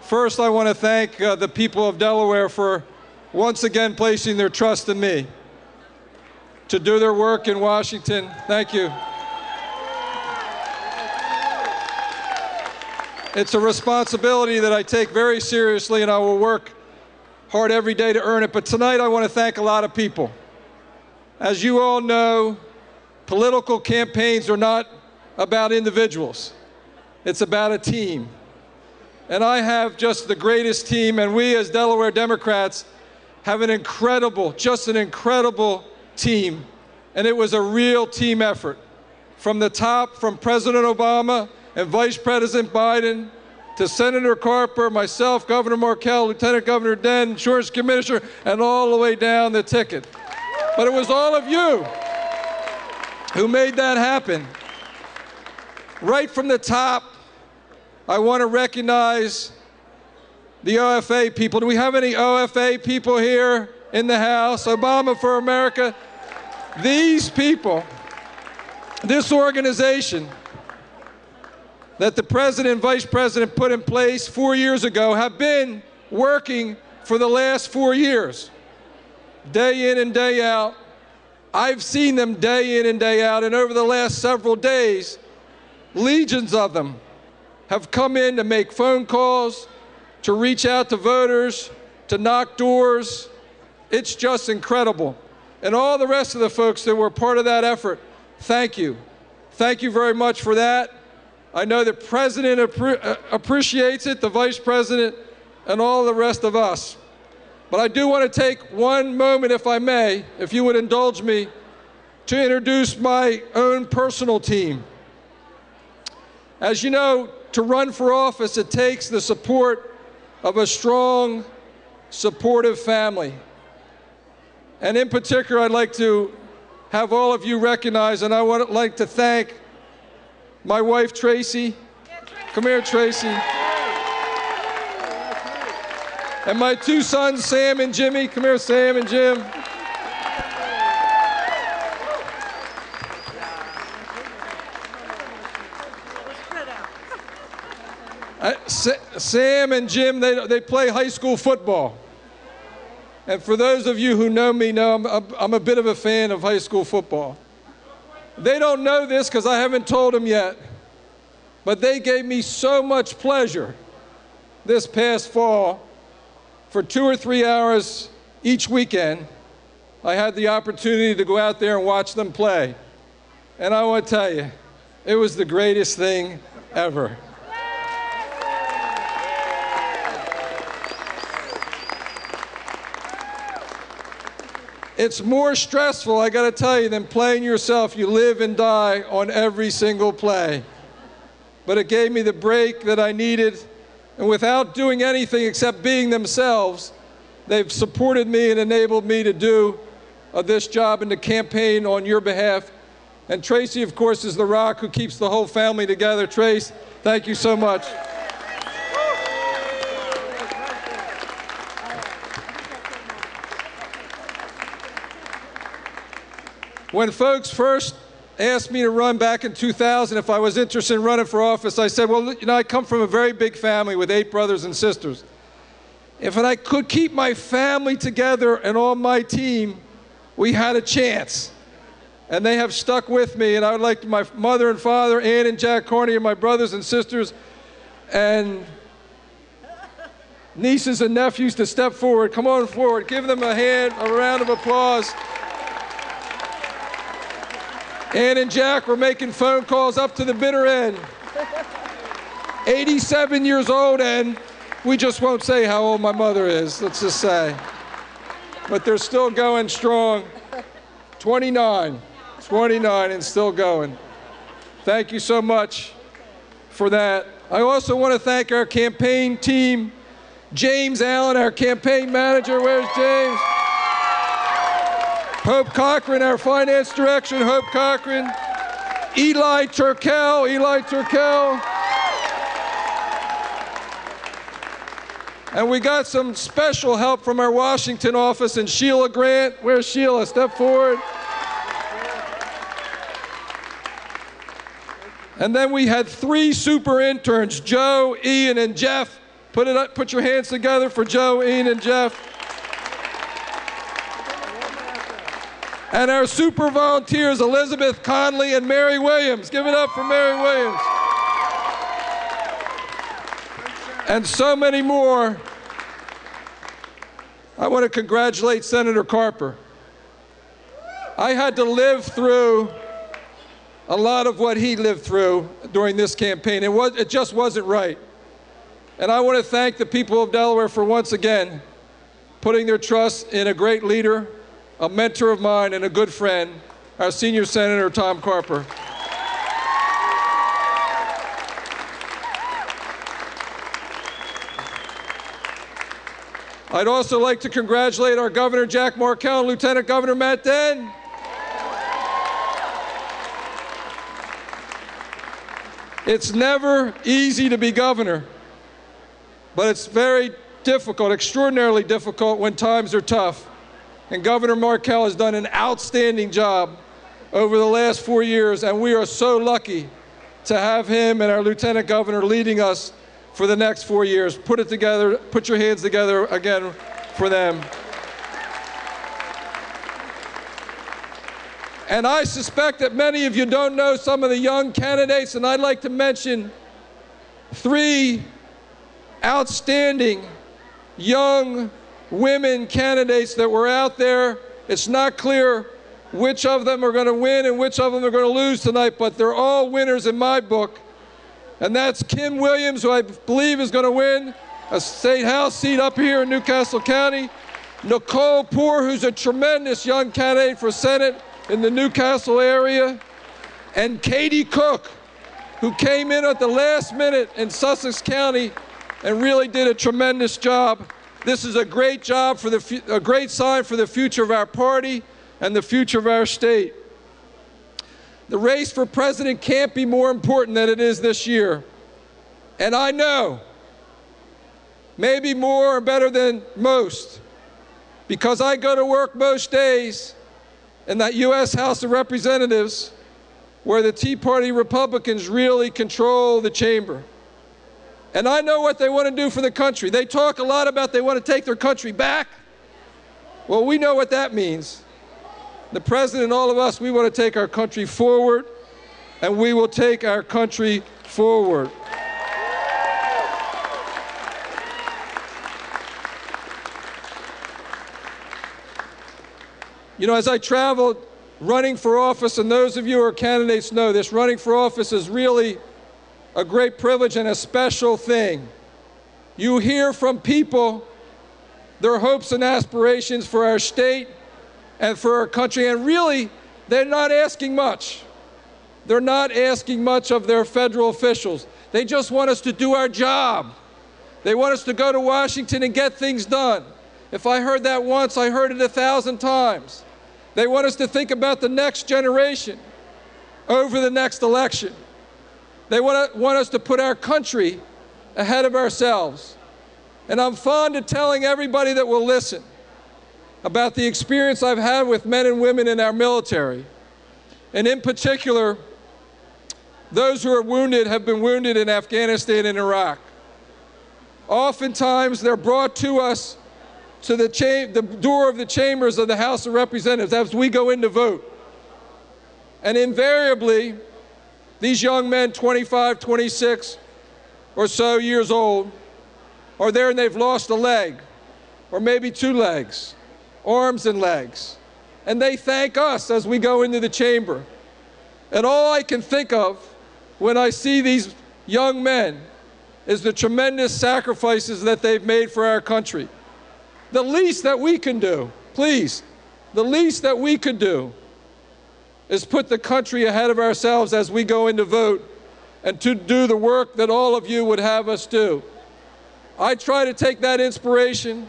First, I want to thank the people of Delaware for once again placing their trust in me to do their work in Washington. Thank you. It's a responsibility that I take very seriously, and I will work hard every day to earn it. But tonight, I want to thank a lot of people. As you all know, political campaigns are not about individuals. It's about a team. And I have just the greatest team, and we as Delaware Democrats have an incredible, just an incredible team. And it was a real team effort. From the top, from President Obama and Vice President Biden, to Senator Carper, myself, Governor Markell, Lieutenant Governor Den, Insurance Commissioner, and all the way down the ticket. But it was all of you who made that happen. Right from the top, I want to recognize the OFA people. Do we have any OFA people here in the House? Obama for America. These people, this organization that the President and Vice President put in place 4 years ago have been working for the last 4 years, day in and day out. I've seen them day in and day out, and over the last several days, legions of them have come in to make phone calls, to reach out to voters, to knock doors. It's just incredible. And all the rest of the folks that were part of that effort, thank you. Thank you very much for that. I know the President appreciates it, the Vice President, and all the rest of us. But I do want to take one moment, if I may, if you would indulge me, to introduce my own personal team. As you know, to run for office, it takes the support of a strong, supportive family. And in particular, I'd like to have all of you recognize, and I would like to thank my wife, Tracy. Come here, Tracy. And my two sons, Sam and Jimmy. Come here, Sam and Jim. Sam and Jim, they play high school football. And for those of you who know me know I'm a bit of a fan of high school football. They don't know this because I haven't told them yet, but they gave me so much pleasure this past fall. For 2 or 3 hours each weekend, I had the opportunity to go out there and watch them play. And I want to tell you, it was the greatest thing ever. It's more stressful, I got to tell you, than playing yourself. You live and die on every single play. But it gave me the break that I needed, and without doing anything except being themselves, they've supported me and enabled me to do this job and to campaign on your behalf. And Tracy, of course, is the rock who keeps the whole family together. Trace, thank you so much. When folks first asked me to run back in 2000 if I was interested in running for office, I said, well, you know, I come from a very big family with 8 brothers and sisters. If I could keep my family together and on my team, we had a chance. And they have stuck with me, and I would like my mother and father, Ann and Jack Carney, and my brothers and sisters, and nieces and nephews to step forward. Come on forward. Give them a hand, a round of applause. Ann and Jack were making phone calls up to the bitter end. 87 years old, and we just won't say how old my mother is, let's just say. But they're still going strong. 29 and still going. Thank you so much for that. I also want to thank our campaign team, James Allen, our campaign manager. Where's James? Hope Cochran, our finance director, Hope Cochran. Eli Turkel. And we got some special help from our Washington office, and Sheila Grant. Where's Sheila? Step forward. And then we had 3 super interns, Joe, Ian, and Jeff, Put your hands together for Joe, Ian, and Jeff. And our super volunteers, Elizabeth Conley and Mary Williams. Give it up for Mary Williams. And so many more. I want to congratulate Senator Carper. I had to live through a lot of what he lived through during this campaign. It just wasn't right. And I want to thank the people of Delaware for once again putting their trust in a great leader, a mentor of mine, and a good friend, our senior Senator Tom Carper. I'd also like to congratulate our Governor Jack Markell and Lieutenant Governor Matt Dehn. It's never easy to be governor, but it's very difficult, extraordinarily difficult when times are tough. And Governor Markell has done an outstanding job over the last 4 years, and we are so lucky to have him and our Lieutenant Governor leading us for the next 4 years. Put your hands together again for them. And I suspect that many of you don't know some of the young candidates, and I'd like to mention 3 outstanding young women candidates that were out there. It's not clear which of them are going to win and which of them are going to lose tonight, but they're all winners in my book. And that's Kim Williams, who I believe is going to win a state house seat up here in Newcastle County. Nicole Poore, who's a tremendous young candidate for Senate in the Newcastle area. And Katie Cook, who came in at the last minute in Sussex County and really did a tremendous job. This is a great job for a great sign for the future of our party and the future of our state. The race for president can't be more important than it is this year. And I know, maybe more or better than most, because I go to work most days in that U.S. House of Representatives where the Tea Party Republicans really control the chamber. And I know what they want to do for the country. They talk a lot about they want to take their country back. Well, we know what that means. The president and all of us, we want to take our country forward, and we will take our country forward. You know, as I traveled running for office, and those of you who are candidates know this, running for office is really a great privilege and a special thing. You hear from people their hopes and aspirations for our state and for our country, and really, they're not asking much. They're not asking much of their federal officials. They just want us to do our job. They want us to go to Washington and get things done. If I heard that once, I heard it 1,000 times. They want us to think about the next generation over the next election. They want us to put our country ahead of ourselves. And I'm fond of telling everybody that will listen about the experience I've had with men and women in our military. And in particular, those who are wounded have been wounded in Afghanistan and Iraq. Oftentimes, they're brought to us to the door of the chambers of the House of Representatives as we go in to vote. And invariably, these young men, 25, 26 or so years old, are there and they've lost a leg, or maybe 2 legs, arms and legs. And they thank us as we go into the chamber. And all I can think of when I see these young men is the tremendous sacrifices that they've made for our country. The least that we can do, please, the least that we could do is put the country ahead of ourselves as we go in to vote and to do the work that all of you would have us do. I try to take that inspiration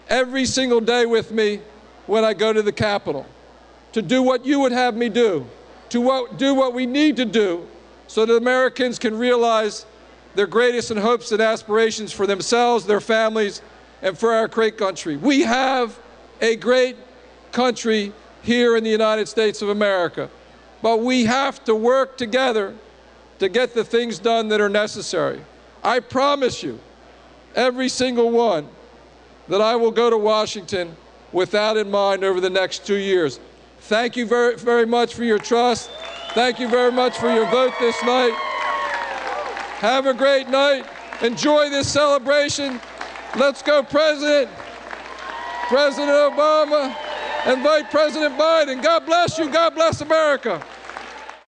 every single day with me when I go to the Capitol, to do what you would have me do, to do what we need to do so that Americans can realize their greatest and hopes and aspirations for themselves, their families, and for our great country. We have a great country here in the United States of America, but we have to work together to get the things done that are necessary. I promise you, every single one, that I will go to Washington with that in mind over the next 2 years. Thank you very, very much for your trust. Thank you very much for your vote this night. Have a great night. Enjoy this celebration. Let's go, President Obama, and Vice President Biden. God bless you. God bless America.